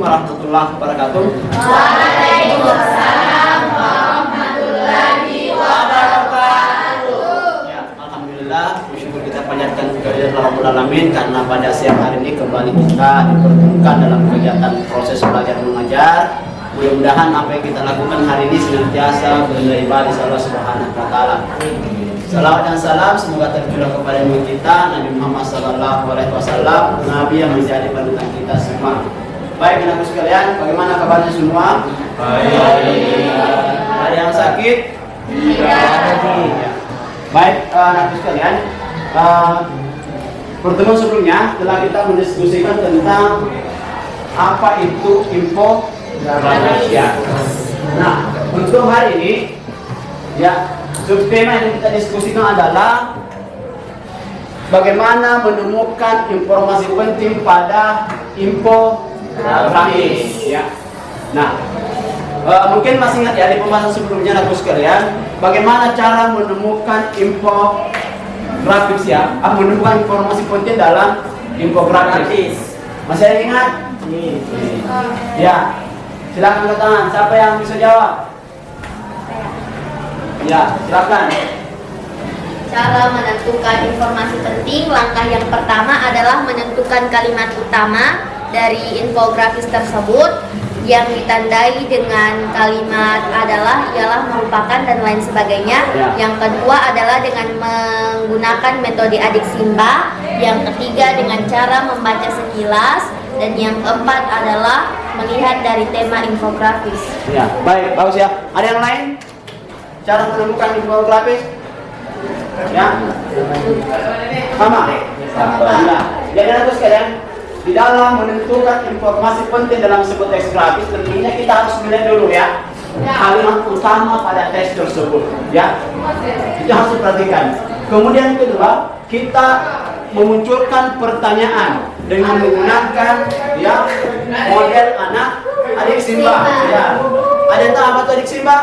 warahmatullahi wabarakatuh. Waalaikumsalam warahmatullahi wabarakatuh. Ya, alhamdulillah, bersyukur kita panjatkan kepada Rabbul Alamin karena pada siang hari ini kembali kita dipertemukan dalam kegiatan proses belajar mengajar. Mudah-mudahan apa yang kita lakukan hari ini senantiasa beribadah di Allah Subhanahu wa taala. Salawat dan salam semoga tercurah kepada Nabi kita Nabi Muhammad sallallahu alaihi wasallam, nabi yang menjadi panutan kita semua. Baik anakku sekalian, bagaimana kabarnya semua? Baik. Ada yang sakit? Tidak. Baik anakku sekalian, pertemuan sebelumnya telah kita mendiskusikan tentang apa itu infografis. Nah, untuk hari ini ya, subtema yang kita diskusikan adalah bagaimana menemukan informasi penting pada infografis ya. Nah, mungkin masih ingat ya di pembahasan sebelumnya aku sekalian, bagaimana cara menemukan infografis ya, menemukan informasi penting dalam infografis. Masih ada yang ingat? Ya, silakan angkat tangan. Siapa yang bisa jawab? Ya, silakan. Cara menentukan informasi penting, langkah yang pertama adalah menentukan kalimat utama dari infografis tersebut yang ditandai dengan kalimat ialah merupakan dan lain sebagainya. Ya. Yang kedua adalah dengan menggunakan metode adik simba. Yang ketiga dengan cara membaca sekilas, dan yang keempat adalah melihat dari tema infografis. Ya, baik, bagus ya. Ada yang lain? Cara menemukan infografis? Ya, sama. Ya. Jadi anak sekalian, di dalam menentukan informasi penting dalam sebuah teks grafis, tentunya kita harus melihat dulu ya kalimat utama pada teks tersebut. Ya, itu harus diperhatikan. Kemudian kedua, kita memunculkan pertanyaan dengan menggunakan ya model adik simba. Ya. Ada yang tahu apa itu adik simba?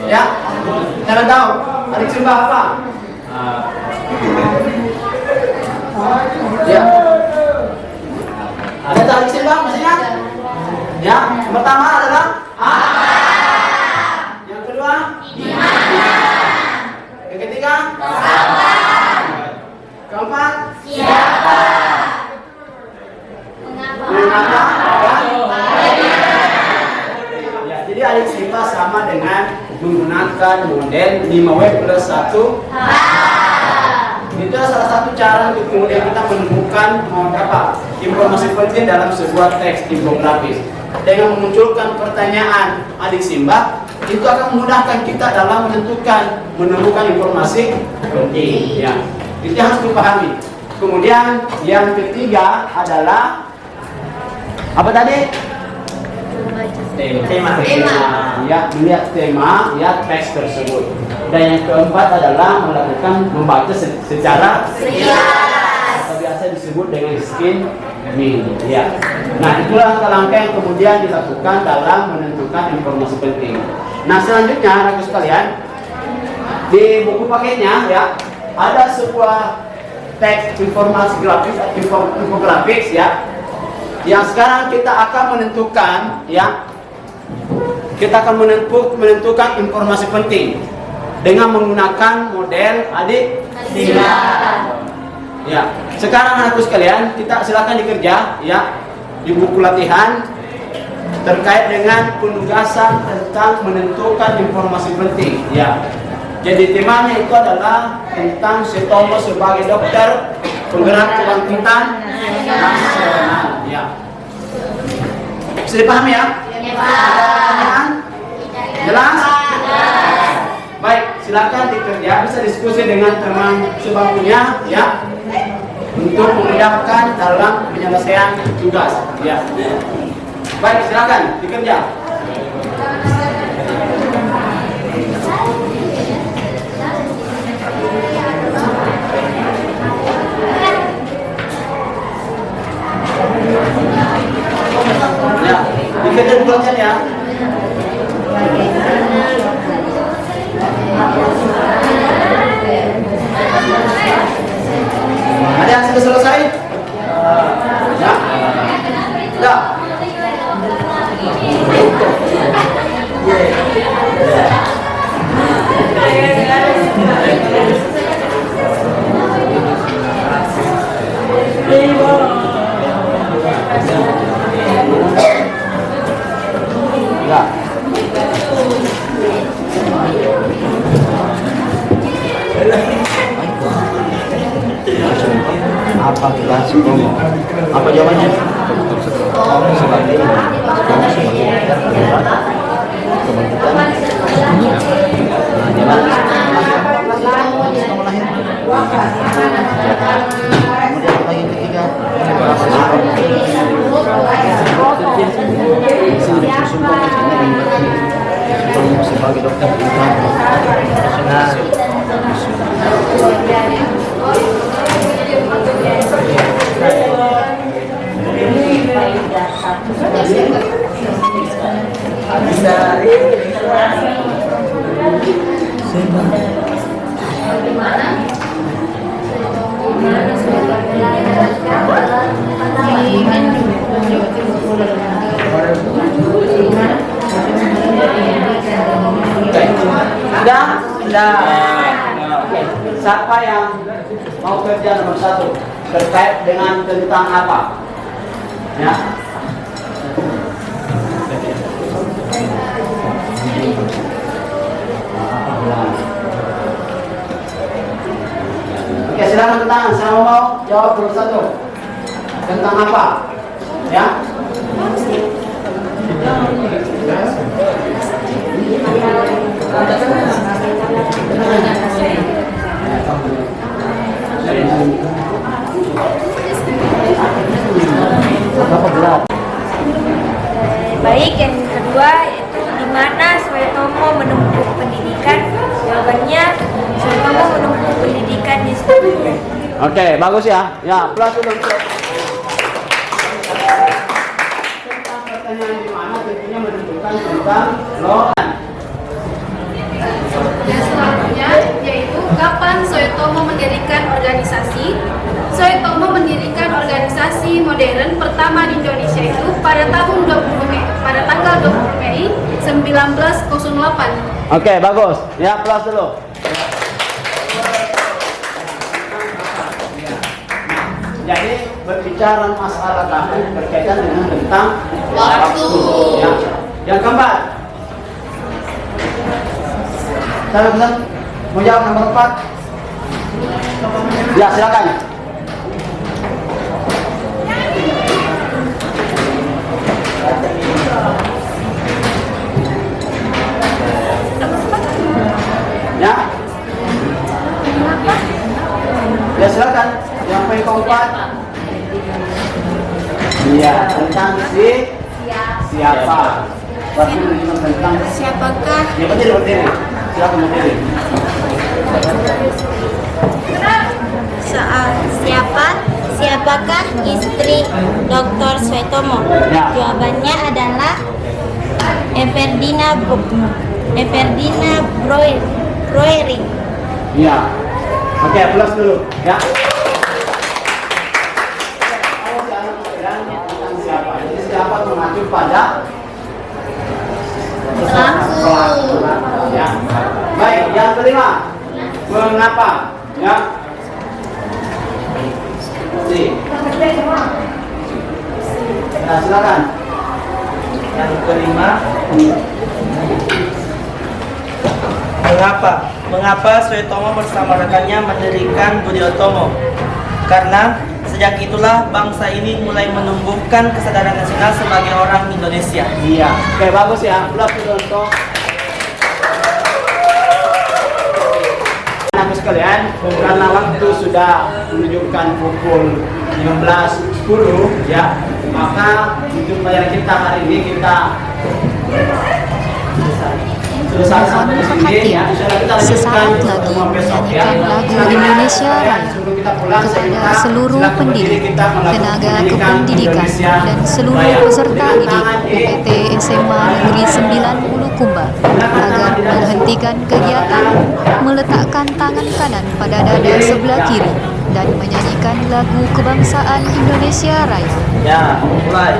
Ya, jangan tahu adik simba apa? Ya, ada tahu adik simba maksudnya? Ya, yang pertama adalah A. Yang kedua gimana? Yang ketiga kapan? Keempat siapa? Mengapa? Ya, jadi adik simba sama dengan menggunakan model 5W+1H. Itu salah satu cara untuk kemudian kita menemukan informasi penting dalam sebuah teks infografis. Dengan memunculkan pertanyaan adik simba, itu akan memudahkan kita dalam menemukan informasi penting. Ya, itu harus dipahami. Kemudian yang ketiga adalah apa tadi? Tema. Ya, melihat tema ya teks tersebut. Dan yang keempat adalah membaca secara sekilas, atau biasa disebut dengan skimming. Ya. Nah, itulah langkah-langkah yang kemudian dilakukan dalam menentukan informasi penting. Nah, selanjutnya anak sekalian, di buku paketnya ya ada sebuah teks informasi infografis ya, yang sekarang kita akan menentukan ya. Kita akan menentukan informasi penting dengan menggunakan model adik simba. Ya, sekarang anakku sekalian, kita silakan dikerja ya di buku latihan terkait dengan penugasan tentang menentukan informasi penting. Ya, jadi temanya itu adalah tentang Sutomo sebagai dokter penggerak kebangkitan nasional. Ya, bisa dipahami ya? Jelas? Baik, silakan dikerja, bisa diskusi dengan teman sebangkunya ya, untuk memudahkan dalam penyelesaian tugas ya. Baik, silakan dikerja. Ya, dikerja bulannya ya. Ada yang sudah selesai? Ya? Ya. Enggak. Apa kita sebelum apa jawabannya? Sebagai dokter Sudah. Oke. Siapa yang mau kerja nomor 1 terkait dengan tentang apa? Ya. Oke, silakan tentang. Saya mau jawab nomor 1. Tentang apa? Ya. Baik, yang kedua yaitu di mana Suetomo menempuh pendidikan? Jawabannya Suetomo menempuh pendidikan di Singapura. Oke, bagus ya. Ya, plus dulu. Tentang pertanyaan di mana tentunya menentukan tentang loan. Dan selanjutnya yaitu kapan Suetomo mendirikan organisasi? Suetomo mendirikan organisasi modern pertama di Indonesia itu pada tahun 20 Mei, pada tanggal 20 Mei 1908. Oke, bagus. Ya, plus dulu. Jadi berbicara masalah kamu berkaitan dengan tentang waktu. Ya. Yang keempat. Saya pesan mau jawab nomor 4. Ya, silakan. Ya. Ya, silakan. Yang poin keempat. Iya, tentang siapa. Berarti menunjukkan tentang Siapakah ya, berdiri. Silakan berdiri. Siapakah istri Dr. Suetomo? Ya. Jawabannya adalah Everdina Broering. Iya. Oke, plus dulu. Ya. Tentang siapa? Jadi siapa mengacu pada pelaku. Ya. Baik, yang kelima. Mengapa? Ya. Nah, silakan. Yang kelima, mengapa Suetomo bersama rekannya mendirikan Budi Utomo? Karena sejak itulah bangsa ini mulai menumbuhkan kesadaran nasional sebagai orang Indonesia. Iya. Oke, bagus ya. Plus dulu untuk anak sekalian, karena waktu sudah menunjukkan pukul 15.10 ya, maka untuk pelajaran kita hari ini kita selesai sampai di sini ya. Kita Sesaat lagi menyanyikan lagu Indonesia Raya kepada seluruh pendidik, tenaga kependidikan, dan seluruh peserta didik UPT SMA Negeri 90 Kumba agar menghentikan kegiatan, meletakkan tangan kanan pada dada sebelah kiri, dan menyanyikan lagu kebangsaan Indonesia Raya. Ya, mulai.